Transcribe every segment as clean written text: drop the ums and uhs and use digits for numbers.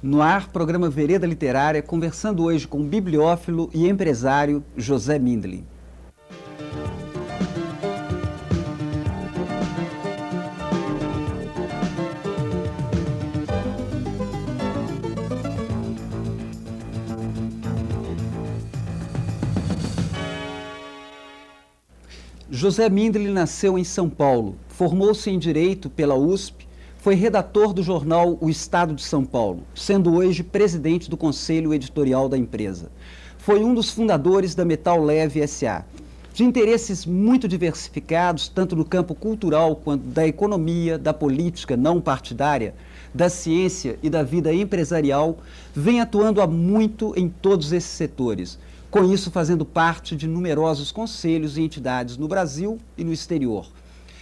No ar, programa Vereda Literária, conversando hoje com o bibliófilo e empresário José Mindlin. José Mindlin nasceu em São Paulo, formou-se em Direito pela USP, foi redator do jornal O Estado de São Paulo, sendo hoje presidente do conselho editorial da empresa. Foi um dos fundadores da Metal Leve S.A. De interesses muito diversificados, tanto no campo cultural quanto da economia, da política não partidária, da ciência e da vida empresarial, vem atuando há muito em todos esses setores, com isso fazendo parte de numerosos conselhos e entidades no Brasil e no exterior.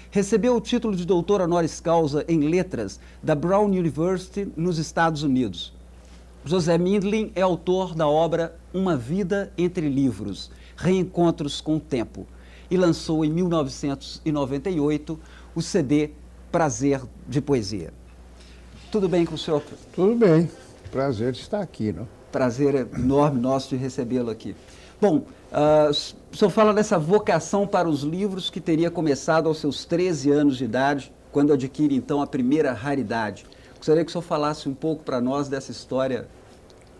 Recebeu o título de doutor honoris causa em letras da Brown University nos Estados Unidos. José Mindlin é autor da obra Uma Vida Entre Livros, Reencontros com o Tempo, e lançou em 1998 o CD Prazer de Poesia. Tudo bem com o senhor? Tudo bem, prazer de estar aqui, não? Prazer enorme nosso de recebê-lo aqui. Bom, o senhor fala dessa vocação para os livros que teria começado aos seus 13 anos de idade, quando adquire então a primeira raridade. Gostaria que o senhor falasse um pouco para nós dessa história.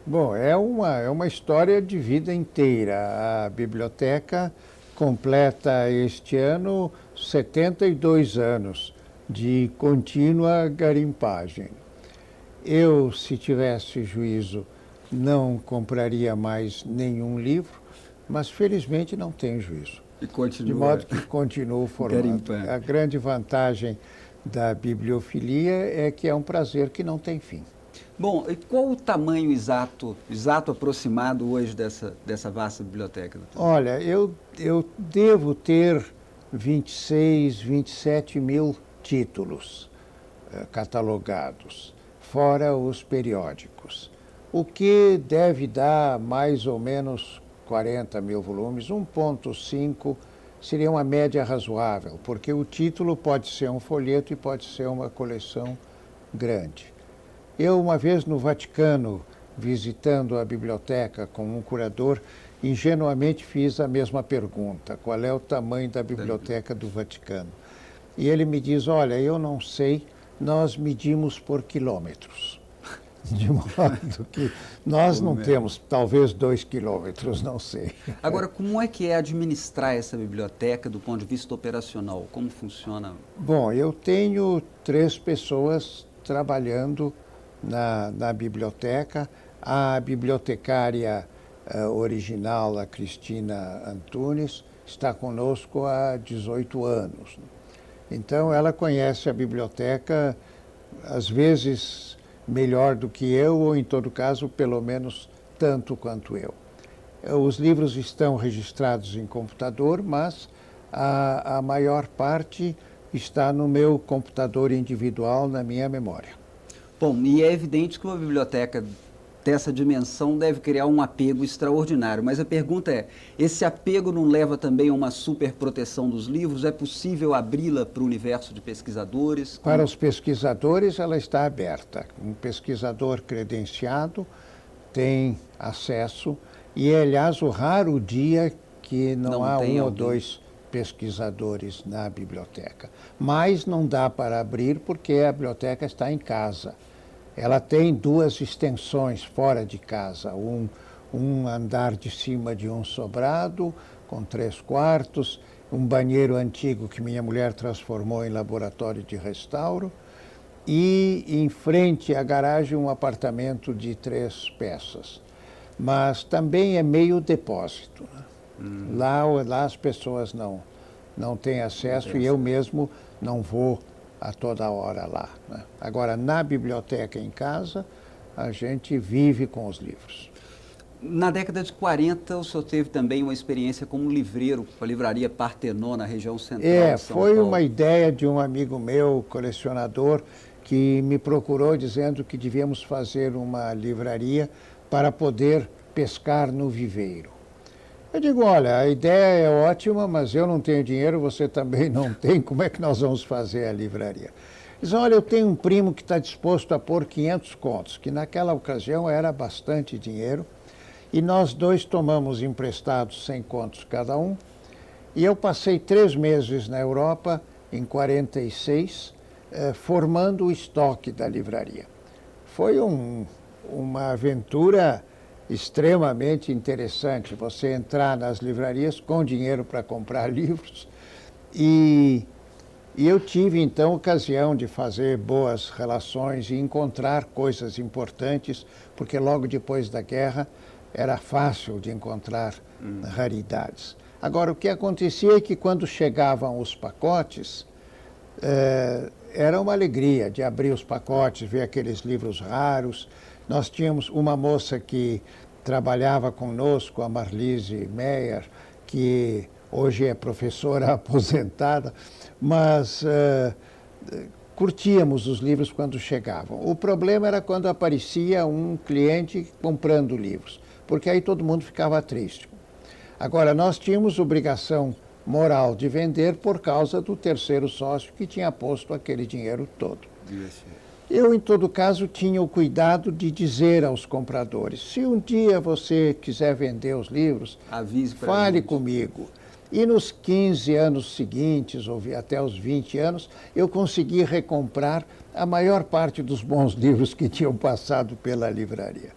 Bom, é uma história de vida inteira. A biblioteca completa este ano 72 anos de contínua garimpagem. Eu, se tivesse juízo, não compraria mais nenhum livro, mas felizmente não tenho juízo. E continua, de modo que continuo formando. Garimpando. A grande vantagem da bibliofilia é que é um prazer que não tem fim. Bom, e qual o tamanho exato aproximado hoje dessa vasta biblioteca, doutor? Olha, eu devo ter 26, 27 mil títulos catalogados, fora os periódicos, o que deve dar mais ou menos 40 mil volumes, 1,5 seria uma média razoável, porque o título pode ser um folheto e pode ser uma coleção grande. Eu, uma vez no Vaticano, visitando a biblioteca com um curador, ingenuamente fiz a mesma pergunta: qual é o tamanho da biblioteca do Vaticano? E ele me diz: olha, eu não sei, nós medimos por quilômetros. De modo que nós não temos, talvez 2 quilômetros, não sei. Agora, como é que é administrar essa biblioteca do ponto de vista operacional? Como funciona? Bom, eu tenho 3 pessoas trabalhando na biblioteca. A bibliotecária original, a Cristina Antunes, está conosco há 18 anos. Então, ela conhece a biblioteca, às vezes melhor do que eu, ou em todo caso, pelo menos tanto quanto eu. Os livros estão registrados em computador, mas a maior parte está no meu computador individual, na minha memória. Bom, e é evidente que uma biblioteca dessa dimensão deve criar um apego extraordinário, mas a pergunta é, esse apego não leva também a uma superproteção dos livros? É possível abri-la para o universo de pesquisadores? Para os pesquisadores, ela está aberta. Um pesquisador credenciado tem acesso, e é, aliás, o raro dia que não há um ou 2 pesquisadores na biblioteca. Mas não dá para abrir porque a biblioteca está em casa. Ela tem 2 extensões fora de casa, um andar de cima de um sobrado, com 3 quartos, um banheiro antigo que minha mulher transformou em laboratório de restauro, e em frente à garagem um apartamento de 3 peças. Mas também é meio depósito, né? Lá as pessoas não têm acesso, e eu mesmo não vou a toda hora lá, né? Agora, na biblioteca em casa, a gente vive com os livros. Na década de 40, o senhor teve também uma experiência como livreiro, com a livraria Partenon, na região central de São Paulo. Foi uma ideia de um amigo meu, colecionador, que me procurou dizendo que devíamos fazer uma livraria para poder pescar no viveiro. Eu digo, olha, a ideia é ótima, mas eu não tenho dinheiro, você também não tem, como é que nós vamos fazer a livraria? Diz, olha, eu tenho um primo que está disposto a pôr 500 contos, que naquela ocasião era bastante dinheiro, e nós dois tomamos emprestados 100 contos cada um, e eu passei 3 meses na Europa, em 46, formando o estoque da livraria. Foi uma aventura extremamente interessante, você entrar nas livrarias com dinheiro para comprar livros, e eu tive, então, ocasião de fazer boas relações e encontrar coisas importantes, porque logo depois da guerra era fácil de encontrar raridades. Agora, o que acontecia é que quando chegavam os pacotes, era uma alegria de abrir os pacotes, ver aqueles livros raros. Nós tínhamos uma moça que trabalhava conosco, a Marlise Meyer, que hoje é professora aposentada, mas curtíamos os livros quando chegavam. O problema era quando aparecia um cliente comprando livros, porque aí todo mundo ficava triste. Agora, nós tínhamos obrigação moral de vender por causa do terceiro sócio que tinha posto aquele dinheiro todo. Eu, em todo caso, tinha o cuidado de dizer aos compradores, se um dia você quiser vender os livros, fale comigo. E nos 15 anos seguintes, ou até os 20 anos, eu consegui recomprar a maior parte dos bons livros que tinham passado pela livraria.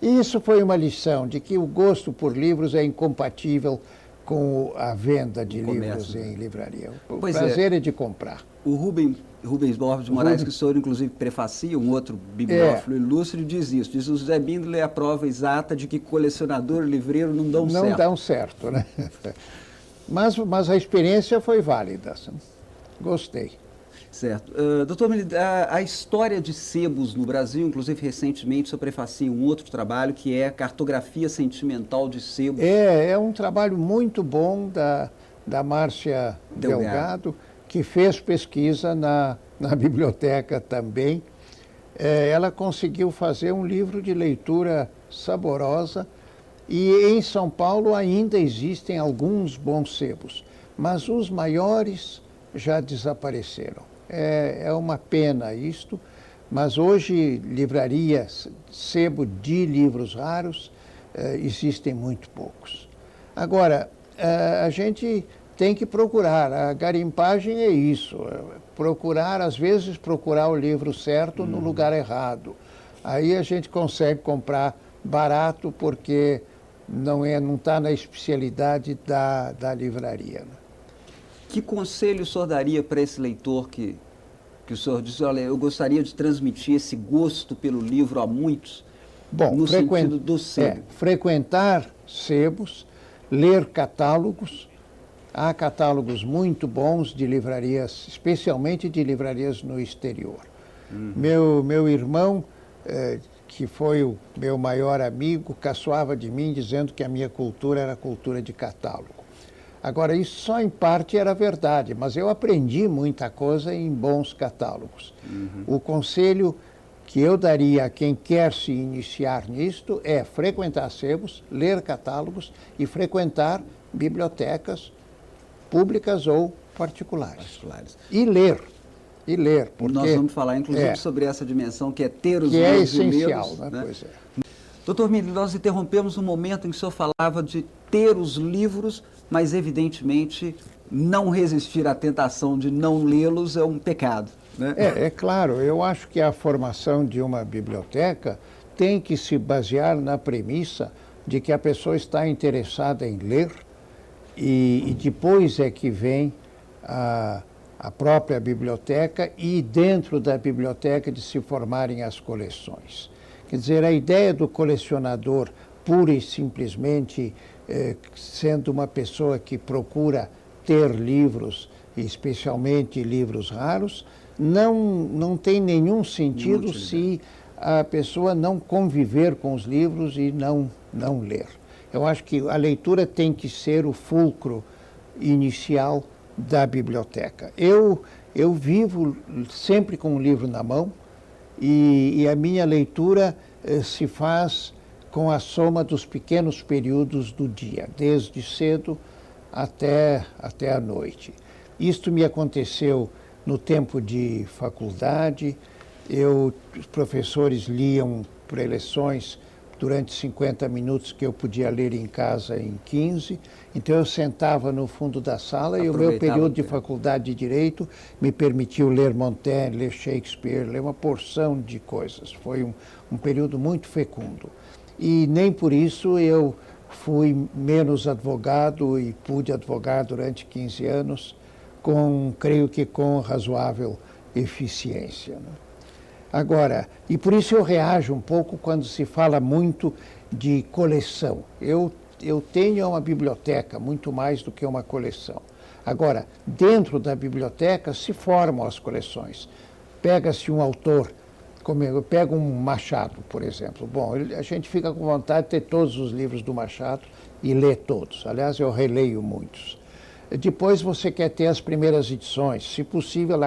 E isso foi uma lição de que o gosto por livros é incompatível com a venda de livros em livraria. O prazer é de comprar. O Rubens Borges de Moraes, que o senhor inclusive prefacia, um outro bibliófilo ilustre, diz isso. Diz o José Bindler é a prova exata de que colecionador e livreiro não dão certo. Não dão certo, né? Mas a experiência foi válida. Gostei. Certo. Doutor Melide, a história de sebos no Brasil, inclusive recentemente, o senhor prefacia um outro trabalho que é a cartografia sentimental de sebos. É um trabalho muito bom da Márcia Delgado, que fez pesquisa na biblioteca também. Ela conseguiu fazer um livro de leitura saborosa e em São Paulo ainda existem alguns bons sebos, mas os maiores já desapareceram. É uma pena isto, mas hoje livrarias, sebo de livros raros, existem muito poucos. Agora, a gente tem que procurar, a garimpagem é isso, às vezes procurar o livro certo no lugar errado. Aí a gente consegue comprar barato porque não está na especialidade da livraria. Né? Que conselho o senhor daria para esse leitor que o senhor disse, olha, eu gostaria de transmitir esse gosto pelo livro a muitos, no sentido do sebo? Frequentar sebos, ler catálogos. Há catálogos muito bons de livrarias, especialmente de livrarias no exterior. Meu irmão, que foi o meu maior amigo, caçoava de mim dizendo que a minha cultura era cultura de catálogo. Agora, isso só em parte era verdade, mas eu aprendi muita coisa em bons catálogos. O conselho que eu daria a quem quer se iniciar nisto é frequentar sebos, ler catálogos e frequentar bibliotecas públicas ou particulares. E ler. Porque nós vamos falar, inclusive, sobre essa dimensão que é ter os livros. Que é essencial, né? Pois é. Doutor Melide, nós interrompemos um momento em que o senhor falava de ter os livros, mas, evidentemente, não resistir à tentação de não lê-los é um pecado. Né? É claro, eu acho que a formação de uma biblioteca tem que se basear na premissa de que a pessoa está interessada em ler e depois é que vem a própria biblioteca e dentro da biblioteca de se formarem as coleções. Quer dizer, a ideia do colecionador pura e simplesmente sendo uma pessoa que procura ter livros, especialmente livros raros, não tem nenhum sentido se a pessoa não conviver com os livros e não ler. Eu acho que a leitura tem que ser o fulcro inicial da biblioteca. Eu vivo sempre com um livro na mão e a minha leitura se faz com a soma dos pequenos períodos do dia, desde cedo até a noite. Isto me aconteceu no tempo de faculdade, os professores liam preleções durante 50 minutos que eu podia ler em casa em 15. Então eu sentava no fundo da sala e o meu período de faculdade de Direito me permitiu ler Montaigne, ler Shakespeare, ler uma porção de coisas. Foi um período muito fecundo. E nem por isso eu fui menos advogado e pude advogar durante 15 anos, creio que com razoável eficiência, né? Agora, e por isso eu reajo um pouco quando se fala muito de coleção. Eu tenho uma biblioteca, muito mais do que uma coleção. Agora, dentro da biblioteca se formam as coleções. Pega-se um autor, como eu pego um Machado, por exemplo. Bom, a gente fica com vontade de ter todos os livros do Machado e ler todos. Aliás, eu releio muitos. Depois você quer ter as primeiras edições, se possível,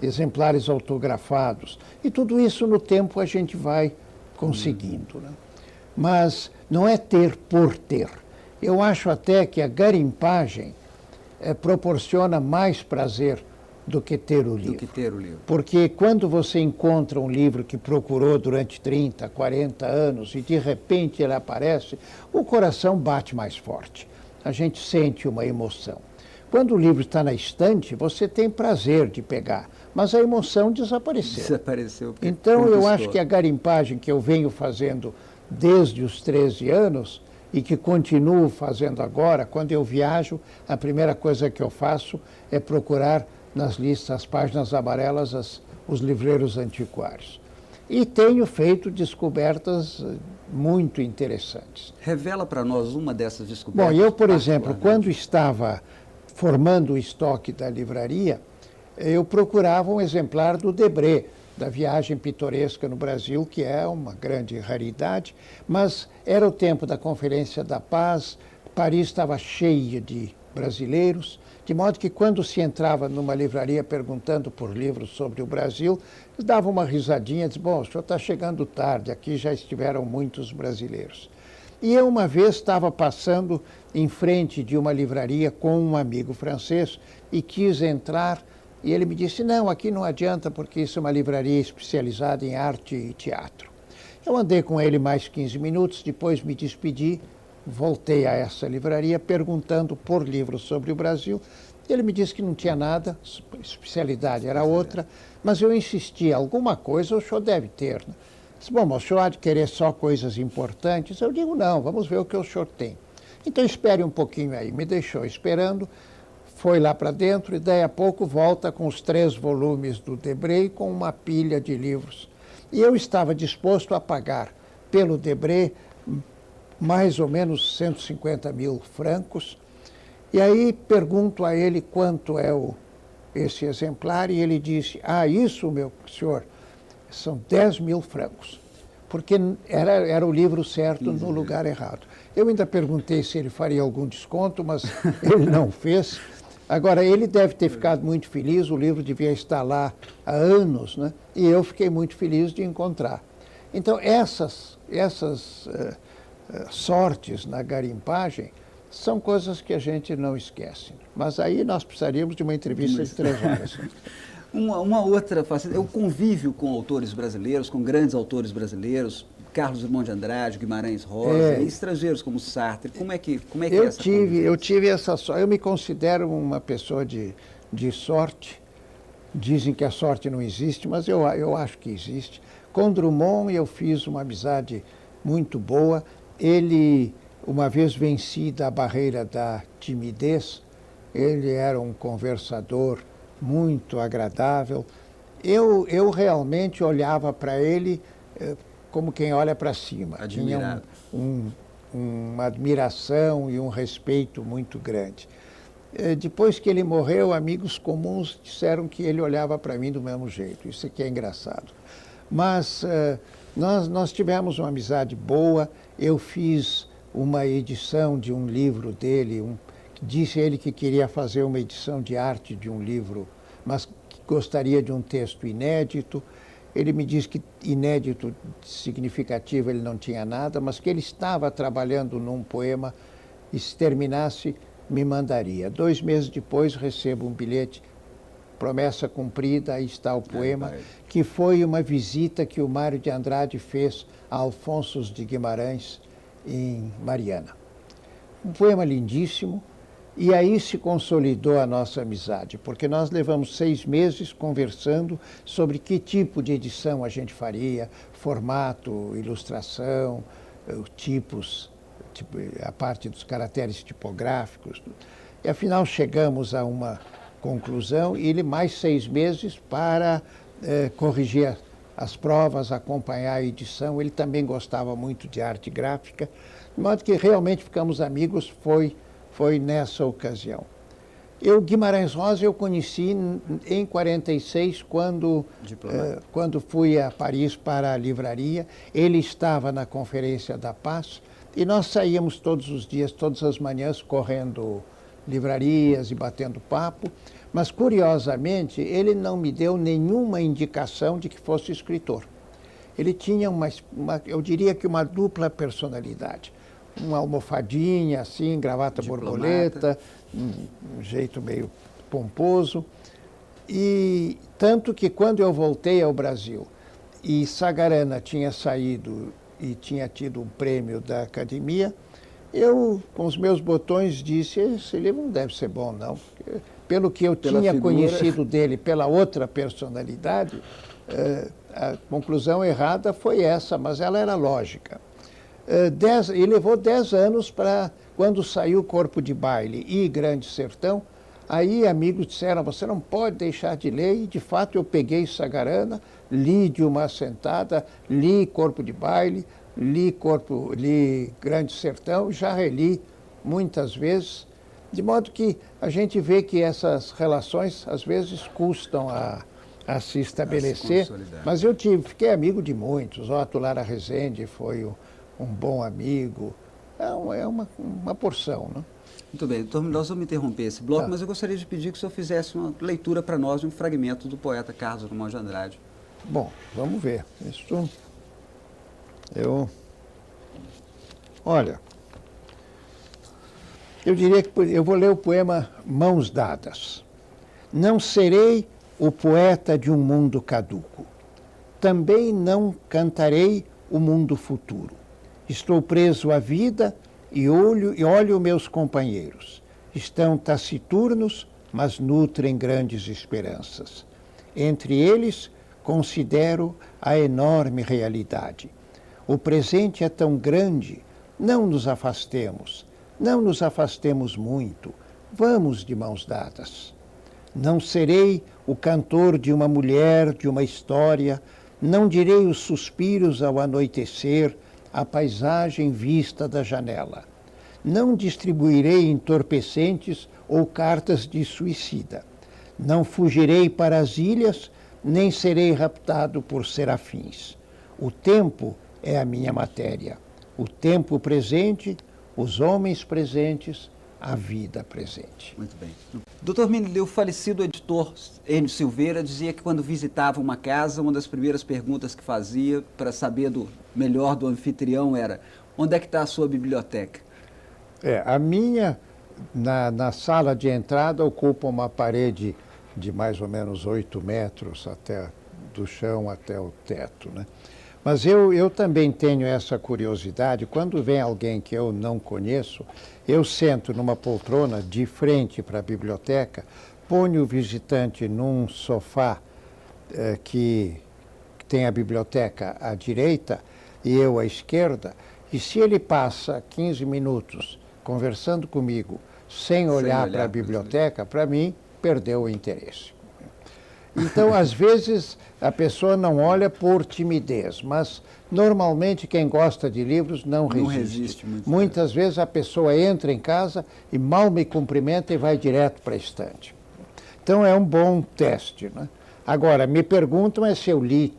exemplares autografados. E tudo isso no tempo a gente vai conseguindo, né? Mas não é ter por ter. Eu acho até que a garimpagem proporciona mais prazer do que ter o livro. Porque quando você encontra um livro que procurou durante 30, 40 anos e de repente ele aparece, o coração bate mais forte. A gente sente uma emoção. Quando o livro está na estante, você tem prazer de pegar, mas a emoção desapareceu. Então eu acho que a garimpagem que eu venho fazendo desde os 13 anos e que continuo fazendo agora, quando eu viajo, a primeira coisa que eu faço é procurar nas listas, as páginas amarelas, os livreiros antiquários. E tenho feito descobertas muito interessantes. Revela para nós uma dessas descobertas. Bom, eu, por exemplo, quando estava formando o estoque da livraria, eu procurava um exemplar do Debré, da Viagem Pitoresca no Brasil, que é uma grande raridade, mas era o tempo da Conferência da Paz, Paris estava cheia de brasileiros, de modo que quando se entrava numa livraria perguntando por livros sobre o Brasil, eles davam uma risadinha e diziam, bom, o senhor está chegando tarde, aqui já estiveram muitos brasileiros. E eu uma vez estava passando em frente de uma livraria com um amigo francês e quis entrar, e ele me disse, não, aqui não adianta porque isso é uma livraria especializada em arte e teatro. Eu andei com ele mais 15 minutos, depois me despedi, voltei a essa livraria perguntando por livros sobre o Brasil. Ele me disse que não tinha nada, especialidade era outra, mas eu insisti, alguma coisa o senhor deve ter, né? Disse, bom, mas o senhor há de querer só coisas importantes? Eu digo, não, vamos ver o que o senhor tem. Então espere um pouquinho aí. Me deixou esperando, foi lá para dentro e daí a pouco volta com os 3 volumes do Debré e com uma pilha de livros. E eu estava disposto a pagar pelo Debré mais ou menos 150 mil francos. E aí pergunto a ele quanto é esse exemplar e ele disse, isso, meu senhor, são 10 mil francos, porque era o livro certo no lugar errado. Eu ainda perguntei se ele faria algum desconto, mas ele não fez. Agora, ele deve ter ficado muito feliz, o livro devia estar lá há anos, né? E eu fiquei muito feliz de encontrar. Então, essas sortes na garimpagem são coisas que a gente não esquece. Mas aí nós precisaríamos de uma entrevista de 3 horas. Uma outra facilidade, o convívio com autores brasileiros, com grandes autores brasileiros, Carlos Drummond de Andrade, Guimarães Rosa, e estrangeiros como Sartre. Como é que é essa convivência? Eu tive essa sorte. Eu me considero uma pessoa de sorte. Dizem que a sorte não existe, mas eu acho que existe. Com Drummond eu fiz uma amizade muito boa. Ele, uma vez vencida a barreira da timidez, ele era um conversador muito agradável. Eu realmente olhava para ele como quem olha para cima. Admirado. Tinha uma admiração e um respeito muito grande. Depois que ele morreu, amigos comuns disseram que ele olhava para mim do mesmo jeito. Isso aqui é engraçado. Mas nós tivemos uma amizade boa. Eu fiz uma edição de um livro dele, disse ele que queria fazer uma edição de arte de um livro, mas que gostaria de um texto inédito. Ele me disse que inédito significativo ele não tinha nada, mas que ele estava trabalhando num poema e se terminasse, me mandaria. 2 meses depois recebo um bilhete promessa cumprida, aí está o poema, que foi uma visita que o Mário de Andrade fez a Alfonso de Guimarães em Mariana. Um poema lindíssimo, e aí se consolidou a nossa amizade, porque nós levamos 6 meses conversando sobre que tipo de edição a gente faria, formato, ilustração, tipos, a parte dos caracteres tipográficos. E afinal chegamos a uma conclusão e ele mais 6 meses para corrigir as provas, acompanhar a edição. Ele também gostava muito de arte gráfica, de modo que realmente ficamos amigos, foi nessa ocasião. Guimarães Rosa, eu conheci em 46, quando fui a Paris para a livraria. Ele estava na Conferência da Paz e nós saíamos todos os dias, todas as manhãs, correndo livrarias e batendo papo. Mas, curiosamente, ele não me deu nenhuma indicação de que fosse escritor. Ele tinha eu diria que uma dupla personalidade. Uma almofadinha, assim, gravata borboleta, um jeito meio pomposo. E tanto que quando eu voltei ao Brasil e Sagarana tinha saído e tinha tido um prêmio da Academia, eu, com os meus botões, disse, esse livro não deve ser bom, não. Pelo que eu tinha conhecido dele, pela outra personalidade, a conclusão errada foi essa, mas ela era lógica. E levou 10 anos para, quando saiu Corpo de Baile e Grande Sertão, aí amigos disseram, você não pode deixar de ler, e de fato eu peguei Sagarana, li de uma assentada, li Corpo de Baile, li Grande Sertão, já reli muitas vezes, de modo que a gente vê que essas relações às vezes custam a se estabelecer, mas eu fiquei amigo de muitos. Otto Lara Rezende foi um bom amigo, é uma porção, né? Muito bem, doutor, nós vamos interromper esse bloco, mas eu gostaria de pedir que o senhor fizesse uma leitura para nós de um fragmento do poeta Carlos Drummond de Andrade. Bom, vamos ver. Olha, eu diria que eu vou ler o poema Mãos Dadas. Não serei o poeta de um mundo caduco. Também não cantarei o mundo futuro. Estou preso à vida e olho meus companheiros. Estão taciturnos, mas nutrem grandes esperanças. Entre eles, considero a enorme realidade. O presente é tão grande, não nos afastemos muito, vamos de mãos dadas. Não serei o cantor de uma mulher, de uma história, não direi os suspiros ao anoitecer, a paisagem vista da janela. Não distribuirei entorpecentes ou cartas de suicida. Não fugirei para as ilhas, nem serei raptado por serafins. O tempo é a minha matéria. O tempo presente, os homens presentes, a vida presente. Muito bem. Doutor Mini, o falecido editor Enio Silveira dizia que quando visitava uma casa, uma das primeiras perguntas que fazia para saber melhor do anfitrião era: onde é que está a sua biblioteca? A minha, na sala de entrada, ocupa uma parede de mais ou menos 8 metros do chão até o teto, né? Mas eu também tenho essa curiosidade. Quando vem alguém que eu não conheço, eu sento numa poltrona de frente para a biblioteca, ponho o visitante num sofá que tem a biblioteca à direita e eu à esquerda, e se ele passa 15 minutos conversando comigo sem olhar para a biblioteca, para mim, perdeu o interesse. Então, às vezes, a pessoa não olha por timidez, mas normalmente quem gosta de livros não resiste. Muitas vezes a pessoa entra em casa e mal me cumprimenta e vai direto para a estante. Então, é um bom teste, né? Agora, me perguntam se eu li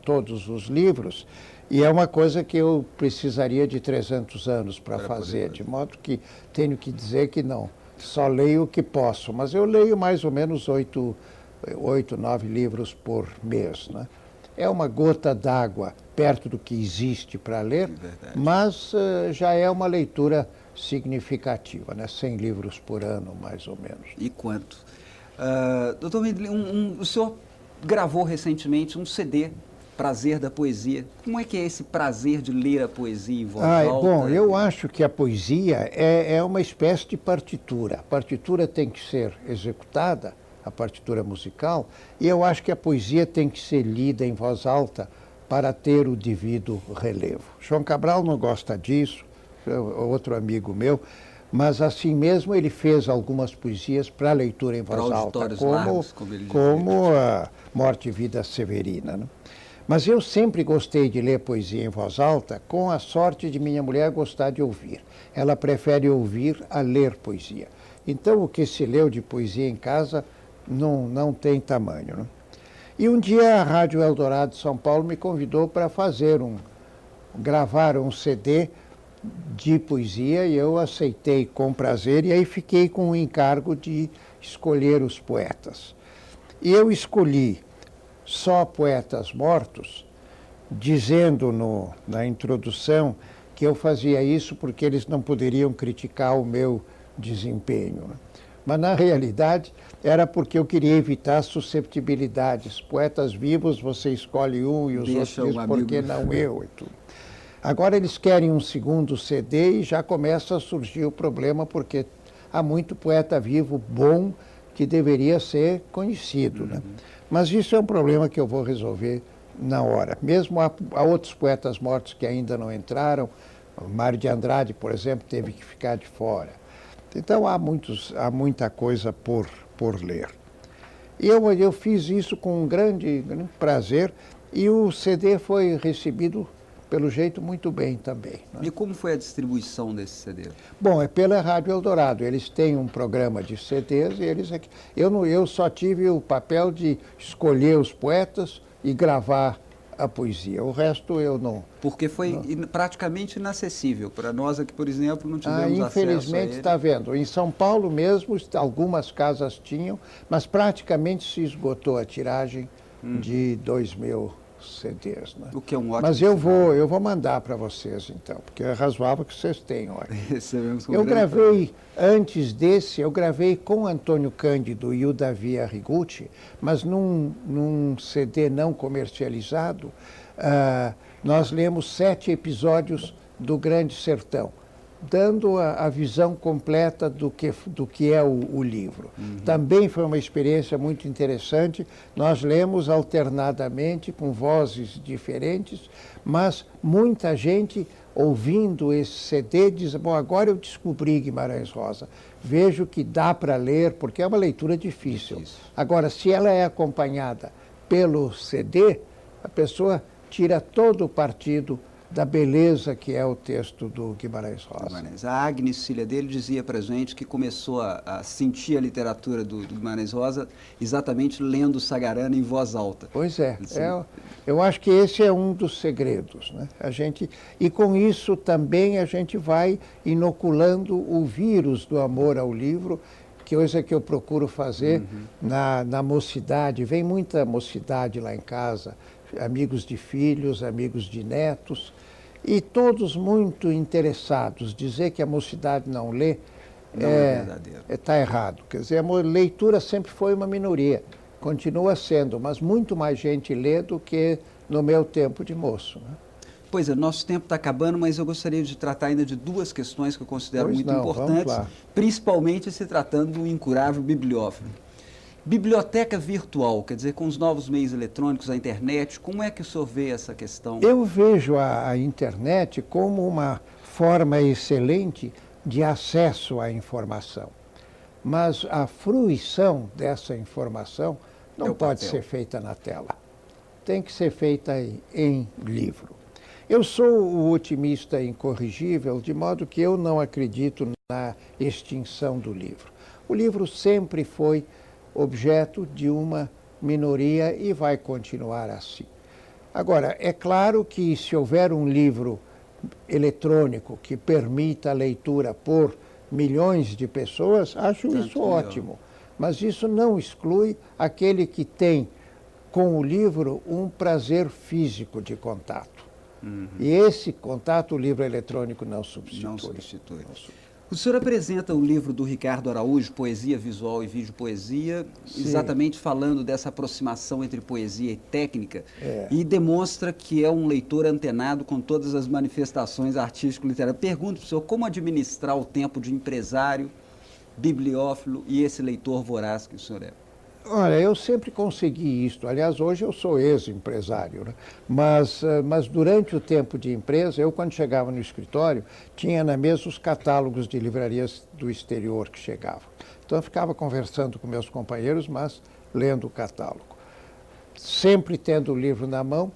todos os livros, e é uma coisa que eu precisaria de 300 anos para fazer, de modo que tenho que dizer que não, só leio o que posso, mas eu leio mais ou menos 8, 9 livros por mês, né? É uma gota d'água perto do que existe para ler, mas já é uma leitura significativa, né? 100 livros por ano, mais ou menos. E quanto? Doutor Mendelin, o senhor gravou recentemente um CD, Prazer da Poesia. Como é que é esse prazer de ler a poesia em voz alta? Bom, eu acho que a poesia é uma espécie de partitura. A partitura tem que ser executada, a partitura musical, e eu acho que a poesia tem que ser lida em voz alta para ter o devido relevo. João Cabral não gosta disso, outro amigo meu, mas assim mesmo ele fez algumas poesias para leitura em voz alta, como a Morte e Vida Severina, né? Mas eu sempre gostei de ler poesia em voz alta, com a sorte de minha mulher gostar de ouvir. Ela prefere ouvir a ler poesia. Então, o que se leu de poesia em casa não tem tamanho, né? E um dia a Rádio Eldorado de São Paulo me convidou para gravar um CD de poesia, e eu aceitei com prazer, e aí fiquei com o encargo de escolher os poetas. E eu escolhi só poetas mortos, dizendo na introdução que eu fazia isso porque eles não poderiam criticar o meu desempenho, né? Mas, na realidade, era porque eu queria evitar susceptibilidades. Poetas vivos, você escolhe um e os outros dizem, por que não eu? E tudo. Agora eles querem um segundo CD e já começa a surgir o problema, porque há muito poeta vivo bom que deveria ser conhecido, né? Mas isso é um problema que eu vou resolver na hora. Mesmo há outros poetas mortos que ainda não entraram. O Mário de Andrade, por exemplo, teve que ficar de fora. Então há muita coisa por ler. E eu fiz isso com um grande prazer, e o CD foi recebido, pelo jeito, muito bem também, né? E como foi a distribuição desse CD? Bom, é pela Rádio Eldorado. Eles têm um programa de CDs e eles... Eu só tive o papel de escolher os poetas e gravar a poesia. O resto eu não... Porque foi praticamente inacessível. Para nós aqui, por exemplo, não tivemos acesso a ele. Infelizmente, está vendo. Em São Paulo mesmo, algumas casas tinham, mas praticamente se esgotou a tiragem de 2.000 CDs, né? O que é um ótimo Mas eu vou mandar para vocês, então, porque é razoável que vocês tenham. Eu gravei, antes desse, eu gravei com Antônio Cândido e o Davi Arrigucci, mas num CD não comercializado, nós lemos 7 episódios do Grande Sertão, dando a visão completa do que é o livro. Também foi uma experiência muito interessante. Nós lemos alternadamente, com vozes diferentes, mas muita gente, ouvindo esse CD, diz, bom, agora eu descobri Guimarães Rosa. Vejo que dá para ler, porque é uma leitura difícil. Agora, se ela é acompanhada pelo CD, a pessoa tira todo o partido da beleza que é o texto do Guimarães Rosa. A Agnes, filha dele, dizia para a gente que começou a sentir a literatura do Guimarães Rosa exatamente lendo Sagarana em voz alta. Pois é, eu acho que esse é um dos segredos, né? E com isso também a gente vai inoculando o vírus do amor ao livro, que hoje é que eu procuro fazer na mocidade. Vem muita mocidade lá em casa, amigos de filhos, amigos de netos, e todos muito interessados. Dizer que a mocidade não lê não é verdadeiro. Está errado. Quer dizer, a leitura sempre foi uma minoria, continua sendo, mas muito mais gente lê do que no meu tempo de moço, né? Pois é, nosso tempo está acabando, mas eu gostaria de tratar ainda de 2 questões que eu considero muito importantes, principalmente se tratando do incurável bibliófilo. Biblioteca virtual, quer dizer, com os novos meios eletrônicos, a internet, como é que o senhor vê essa questão? Eu vejo a internet como uma forma excelente de acesso à informação, mas a fruição dessa informação não pode ser feita na tela, tem que ser feita em livro. Eu sou o otimista incorrigível, de modo que eu não acredito na extinção do livro. O livro sempre foi objeto de uma minoria e vai continuar assim. Agora, é claro que se houver um livro eletrônico que permita a leitura por milhões de pessoas, acho isso ótimo. Mas isso não exclui aquele que tem com o livro um prazer físico de contato. E esse contato o livro eletrônico não substitui. O senhor apresenta o livro do Ricardo Araújo, Poesia Visual e Vídeo-Poesia, exatamente falando dessa aproximação entre poesia e técnica, e demonstra que é um leitor antenado com todas as manifestações artístico-literárias. Pergunto para o senhor como administrar o tempo de empresário, bibliófilo e esse leitor voraz que o senhor é. Olha, eu sempre consegui isso. Aliás, hoje eu sou ex-empresário, né? Mas durante o tempo de empresa, eu quando chegava no escritório, tinha na mesa os catálogos de livrarias do exterior que chegavam. Então eu ficava conversando com meus companheiros, mas lendo o catálogo. Sempre tendo o livro na mão,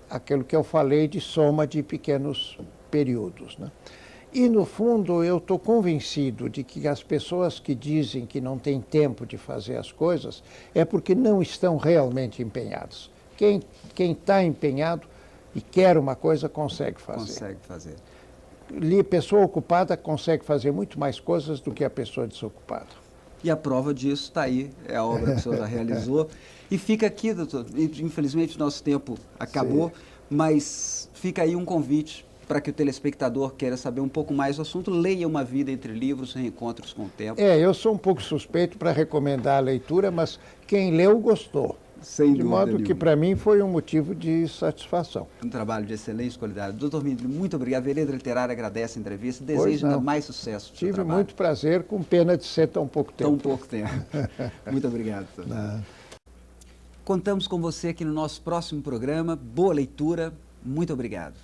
aquilo que eu falei de soma de pequenos períodos, né? E, no fundo, eu estou convencido de que as pessoas que dizem que não têm tempo de fazer as coisas é porque não estão realmente empenhados. Quem está empenhado e quer uma coisa, consegue fazer. Consegue fazer. Pessoa ocupada consegue fazer muito mais coisas do que a pessoa desocupada. E a prova disso está aí, é a obra que o senhor já realizou. E fica aqui, doutor, infelizmente o nosso tempo acabou, mas fica aí um convite para que o telespectador queira saber um pouco mais do assunto, leia Uma Vida Entre Livros, Reencontros com o Tempo. Eu sou um pouco suspeito para recomendar a leitura, mas quem leu gostou. Sem dúvida de modo nenhuma. Que para mim foi um motivo de satisfação. Um trabalho de excelente qualidade. Doutor Mindlin, muito obrigado. A Vereda Literária agradece a entrevista e deseja ainda mais sucesso. Tive muito prazer, com pena de ser tão pouco tempo. Tão pouco tempo. Muito obrigado, doutor. Contamos com você aqui no nosso próximo programa. Boa leitura. Muito obrigado.